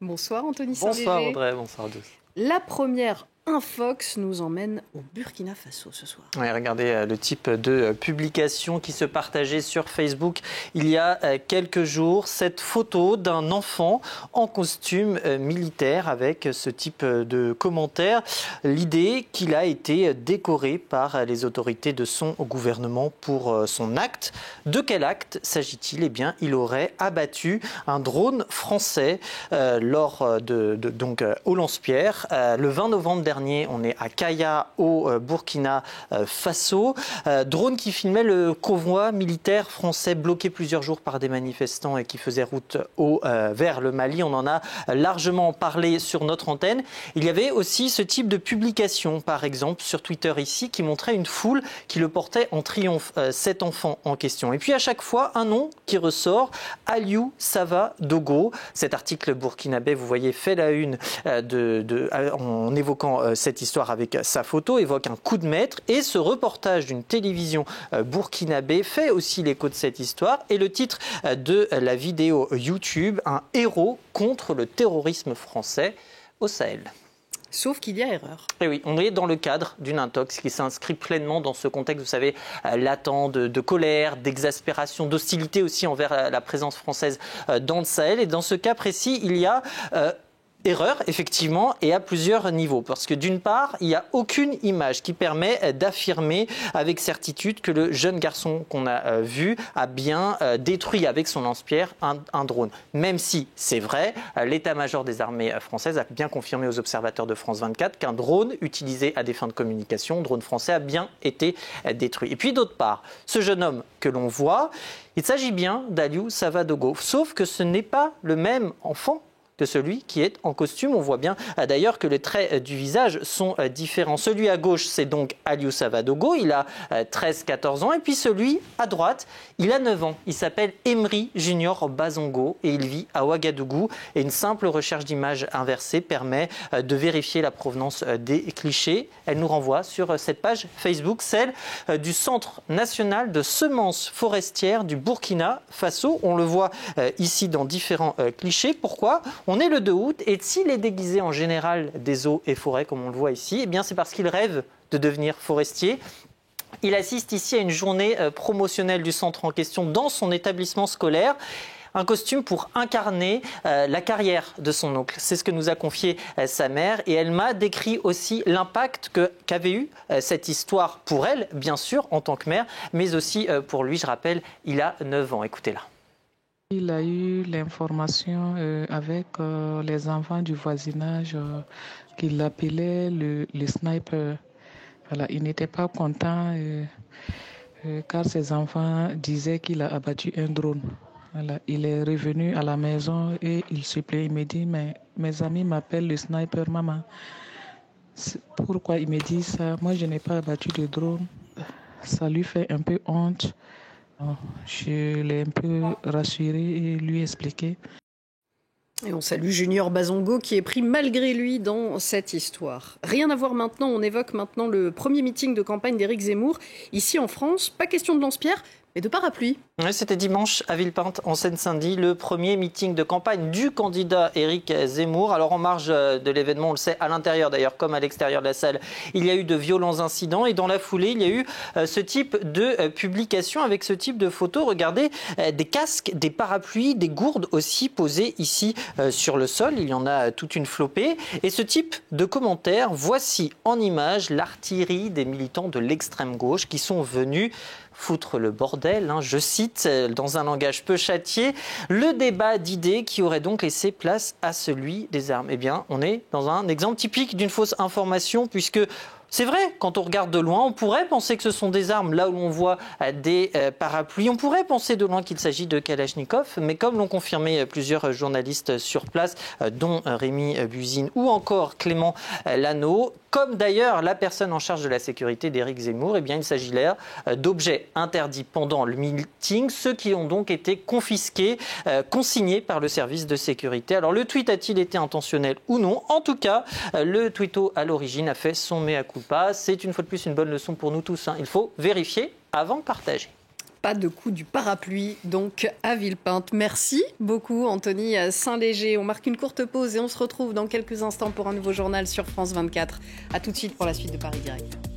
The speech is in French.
Bonsoir Anthony Saint-Léger. Bonsoir Audrey, bonsoir à tous. La première Infox nous emmène au Burkina Faso ce soir. Oui, regardez le type de publication qui se partageait sur Facebook il y a quelques jours. Cette photo d'un enfant en costume militaire avec ce type de commentaire. L'idée qu'il a été décoré par les autorités de son gouvernement pour son acte. De quel acte s'agit-il ? Eh bien, il aurait abattu un drone français donc au lance-pierre. Le 20 novembre dernier, on est à Kaya, au Burkina Faso. Drone qui filmait le convoi militaire français bloqué plusieurs jours par des manifestants et qui faisait route vers le Mali. On en a largement parlé sur notre antenne. Il y avait aussi ce type de publication, par exemple, sur Twitter ici, qui montrait une foule qui le portait en triomphe, cet enfant en question. Et puis à chaque fois, un nom qui ressort, Aliou Sava Dogo. Cet article burkinabé, vous voyez, fait la une en évoquant cette histoire avec sa photo, évoque un coup de maître, et ce reportage d'une télévision burkinabé fait aussi l'écho de cette histoire, et le titre de la vidéo YouTube, un héros contre le terrorisme français au Sahel. Sauf qu'il y a erreur. Et oui, on est dans le cadre d'une intox qui s'inscrit pleinement dans ce contexte, vous savez, latent de colère, d'exaspération, d'hostilité aussi envers la présence française dans le Sahel. Et dans ce cas précis, il y a erreur, effectivement, et à plusieurs niveaux. Parce que d'une part, il n'y a aucune image qui permet d'affirmer avec certitude que le jeune garçon qu'on a vu a bien détruit avec son lance-pierre un drone. Même si, c'est vrai, l'état-major des armées françaises a bien confirmé aux observateurs de France 24 qu'un drone utilisé à des fins de communication, drone français, a bien été détruit. Et puis d'autre part, ce jeune homme que l'on voit, il s'agit bien d'Aliou Sava Dogo, sauf que ce n'est pas le même enfant que celui qui est en costume. On voit bien d'ailleurs que les traits du visage sont différents. Celui à gauche, c'est donc Aliou Sava Dogo, il a 13-14 ans. Et puis celui à droite, il a 9 ans. Il s'appelle Emery Junior Bazongo et il vit à Ouagadougou. Et une simple recherche d'image inversée permet de vérifier la provenance des clichés. Elle nous renvoie sur cette page Facebook, celle du Centre national de semences forestières du Burkina Faso. On le voit ici dans différents clichés. Pourquoi ? On est le 2 août et s'il est déguisé en général des eaux et forêts, comme on le voit ici, eh bien c'est parce qu'il rêve de devenir forestier. Il assiste ici à une journée promotionnelle du centre en question dans son établissement scolaire. Un costume pour incarner la carrière de son oncle. C'est ce que nous a confié sa mère et elle m'a décrit aussi l'impact qu'avait eu cette histoire pour elle, bien sûr, en tant que mère, mais aussi pour lui. Je rappelle, il a 9 ans. Écoutez-la. Il a eu l'information avec les enfants du voisinage qu'il appelait le sniper. Voilà, il n'était pas content car ses enfants disaient qu'il a abattu un drone. Voilà, il est revenu à la maison et il se plaît. Il me dit, mais mes amis m'appellent le sniper, maman. Pourquoi il me dit ça? Moi, je n'ai pas abattu de drone. Ça lui fait un peu honte. Je l'ai un peu rassuré et lui expliqué. Et on salue Junior Bazongo qui est pris malgré lui dans cette histoire. Rien à voir maintenant, on évoque maintenant le premier meeting de campagne d'Éric Zemmour. Ici en France, pas question de lance-pierre, mais de parapluie. Oui, c'était dimanche à Villepinte, en Seine-Saint-Denis, le premier meeting de campagne du candidat Éric Zemmour. Alors en marge de l'événement, on le sait, à l'intérieur d'ailleurs comme à l'extérieur de la salle, il y a eu de violents incidents et dans la foulée, il y a eu ce type de publication avec ce type de photos. Regardez, des casques, des parapluies, des gourdes aussi posées ici sur le sol. Il y en a toute une flopée. Et ce type de commentaires, voici en image l'artillerie des militants de l'extrême gauche qui sont venus foutre le bordel, je cite, dans un langage peu châtié, le débat d'idées qui aurait donc laissé place à celui des armes. Eh bien, on est dans un exemple typique d'une fausse information, puisque c'est vrai, quand on regarde de loin, on pourrait penser que ce sont des armes. Là où on voit des parapluies, on pourrait penser de loin qu'il s'agit de Kalachnikov. Mais comme l'ont confirmé plusieurs journalistes sur place, dont Rémi Buzine ou encore Clément Lano, comme d'ailleurs la personne en charge de la sécurité d'Éric Zemmour, eh bien, il s'agit là d'objets interdits pendant le meeting, ceux qui ont donc été confisqués, consignés par le service de sécurité. Alors le tweet a-t-il été intentionnel ou non? En tout cas, le tweeto à l'origine a fait son mea culpa. C'est une fois de plus une bonne leçon pour nous tous. Il faut vérifier avant de partager. pas de coup du parapluie, donc à Villepinte. Merci beaucoup, Anthony Saint-Léger. On marque une courte pause et on se retrouve dans quelques instants pour un nouveau journal sur France 24. A tout de suite pour la suite de Paris Direct.